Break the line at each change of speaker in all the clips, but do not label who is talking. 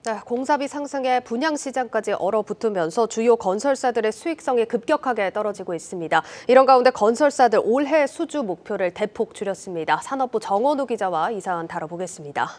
네, 공사비 상승에 분양 시장까지 얼어붙으면서 주요 건설사들의 수익성이 급격하게 떨어지고 있습니다. 이런 가운데 건설사들 올해 수주 목표를 대폭 줄였습니다. 산업부 정원우 기자와 이 사안 다뤄보겠습니다.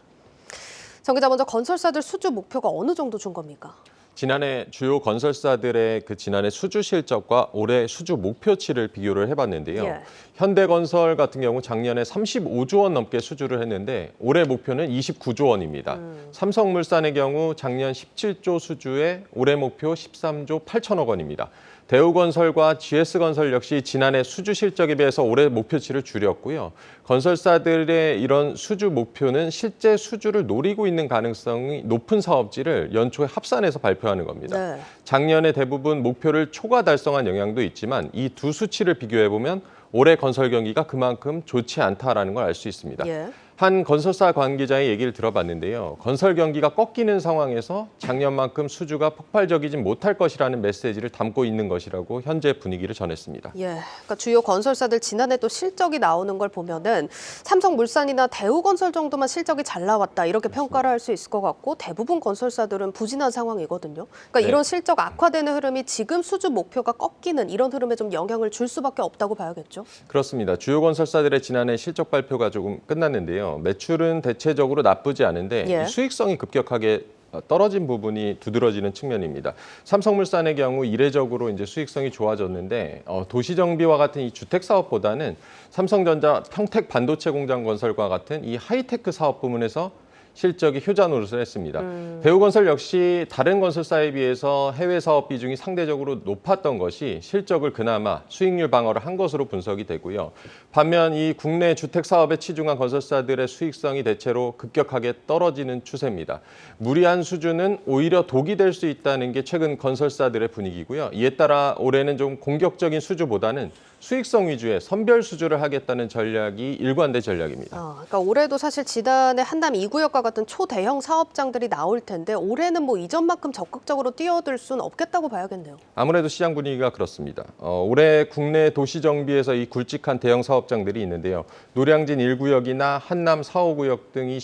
정 기자, 먼저 건설사들 수주 목표가 어느 정도 준 겁니까?
지난해 주요 건설사들의 지난해 수주 실적과 올해 수주 목표치를 비교를 해봤는데요.
예.
현대건설 같은 경우 작년에 35조 원 넘게 수주를 했는데 올해 목표는 29조 원입니다. 삼성물산의 경우 작년 17조 수주에 올해 목표 13조 8천억 원입니다. 대우건설과 GS건설 역시 지난해 수주 실적에 비해서 올해 목표치를 줄였고요. 건설사들의 이런 수주 목표는 실제 수주를 노리고 있는 가능성이 높은 사업지를 연초에 합산해서 발표하는 겁니다.
네.
작년에 대부분 목표를 초과 달성한 영향도 있지만 이 두 수치를 비교해보면 올해 건설 경기가 그만큼 좋지 않다라는 걸 알 수 있습니다.
예.
한 건설사 관계자의 얘기를 들어봤는데요. 건설 경기가 꺾이는 상황에서 작년만큼 수주가 폭발적이진 못할 것이라는 메시지를 담고 있는 것이라고 현재 분위기를 전했습니다.
예, 그러니까 주요 건설사들 지난해 또 실적이 나오는 걸 보면은 삼성물산이나 대우건설 정도만 실적이 잘 나왔다 이렇게 평가를 할 수 있을 것 같고 대부분 건설사들은 부진한 상황이거든요. 그러니까
네.
이런 실적 악화되는 흐름이 지금 수주 목표가 꺾이는 이런 흐름에 좀 영향을 줄 수밖에 없다고 봐야겠죠.
그렇습니다. 주요 건설사들의 지난해 실적 발표가 조금 끝났는데요. 매출은 대체적으로 나쁘지 않은데
예.
이 수익성이 급격하게 떨어진 부분이 두드러지는 측면입니다. 삼성물산의 경우 이례적으로 이제 수익성이 좋아졌는데 도시정비와 같은 이 주택 사업보다는 삼성전자 평택 반도체 공장 건설과 같은 이 하이테크 사업 부문에서 실적이 효자 노릇을 했습니다. 대우건설 역시 다른 건설사에 비해서 해외 사업 비중이 상대적으로 높았던 것이 실적을 그나마 수익률 방어를 한 것으로 분석이 되고요. 반면 이 국내 주택 사업에 치중한 건설사들의 수익성이 대체로 급격하게 떨어지는 추세입니다. 무리한 수주는 오히려 독이 될 수 있다는 게 최근 건설사들의 분위기고요. 이에 따라 올해는 좀 공격적인 수주보다는 수익성 위주의 선별 수주를 하겠다는 전략이 일관된 전략입니다.
그러니까 올해도 사실 지난해 한남 2구역과 같은 초대형 사업장들이 나올 텐데 올해는 뭐 이전만큼 적극적으로 뛰어들 수는 없겠다고 봐야겠네요.
아무래도 시장 분위기가 그렇습니다. 올해 국내 도시 정비에서 이 굵직한 대형 사업장들이 있는데요. 노량진 1구역이나 한남 4, 5구역 등이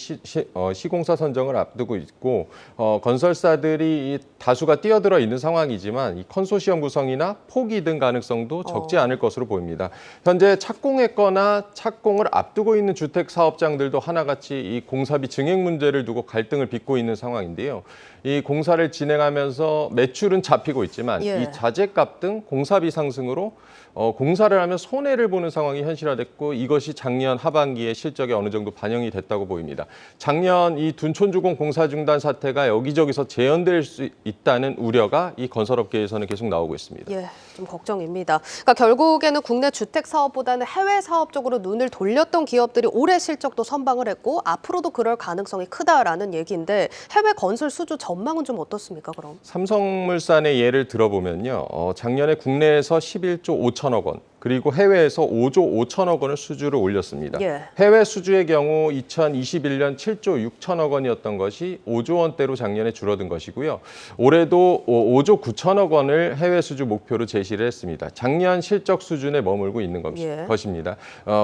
시공사 선정을 앞두고 있고 건설사들이 다수가 뛰어들어 있는 상황이지만 이 컨소시엄 구성이나 포기 등 가능성도 적지 않을 것으로 보입니다. 현재 착공했거나 착공을 앞두고 있는 주택 사업장들도 하나같이 이 공사비 증액 문제를 두고 갈등을 빚고 있는 상황인데요. 이 공사를 진행하면서 매출은 잡히고 있지만
예.
이 자재값 등 공사비 상승으로 공사를 하면 손해를 보는 상황이 현실화됐고 이것이 작년 하반기에 실적에 어느 정도 반영이 됐다고 보입니다. 작년 이 둔촌주공 공사 중단 사태가 여기저기서 재현될 수 있다는 우려가 이 건설업계에서는 계속 나오고 있습니다.
예, 좀 걱정입니다. 그러니까 결국에는 국내 주택 사업보다는 해외 사업 쪽으로 눈을 돌렸던 기업들이 올해 실적도 선방을 했고 앞으로도 그럴 가능성이 크다라는 얘기인데 해외 건설 수주 전망은 좀 어떻습니까, 그럼?
삼성물산의 예를 들어보면요. 작년에 국내에서 11조 5천억 원, 그리고 해외에서 5조 5천억 원을 수주를 올렸습니다.
예.
해외 수주의 경우 2021년 7조 6천억 원이었던 것이 5조 원대로 작년에 줄어든 것이고요. 올해도 5조 9천억 원을 해외 수주 목표로 제시를 했습니다. 작년 실적 수준에 머물고 있는 것입니다.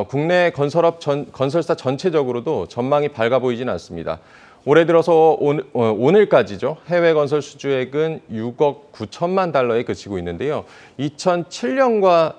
국내 건설사 전체적으로도 전망이 밝아 보이지는 않습니다. 올해 들어서 오늘까지죠. 해외 건설 수주액은 6억 9천만 달러에 그치고 있는데요. 2007년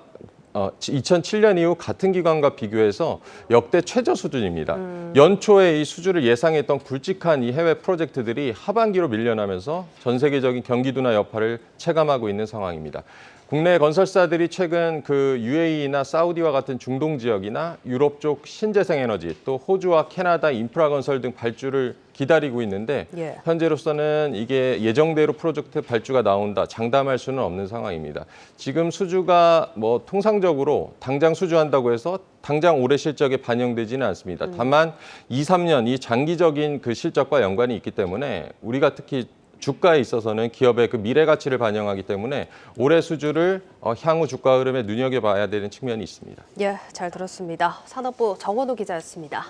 이후 같은 기간과 비교해서 역대 최저 수준입니다. 연초에 이 수주를 예상했던 굵직한 이 해외 프로젝트들이 하반기로 밀려나면서 전 세계적인 경기 둔화 여파를 체감하고 있는 상황입니다. 국내 건설사들이 최근 UAE나 사우디와 같은 중동 지역이나 유럽 쪽 신재생 에너지, 또 호주와 캐나다 인프라 건설 등 발주를 기다리고 있는데
예.
현재로서는 이게 예정대로 프로젝트 발주가 나온다, 장담할 수는 없는 상황입니다. 지금 수주가 통상적으로 당장 수주한다고 해서 당장 올해 실적에 반영되지는 않습니다. 다만 2, 3년 이 장기적인 실적과 연관이 있기 때문에 우리가 특히 주가에 있어서는 기업의 미래 가치를 반영하기 때문에 올해 수주를 향후 주가 흐름에 눈여겨봐야 되는 측면이 있습니다.
예, 잘 들었습니다. 산업부 정원우 기자였습니다.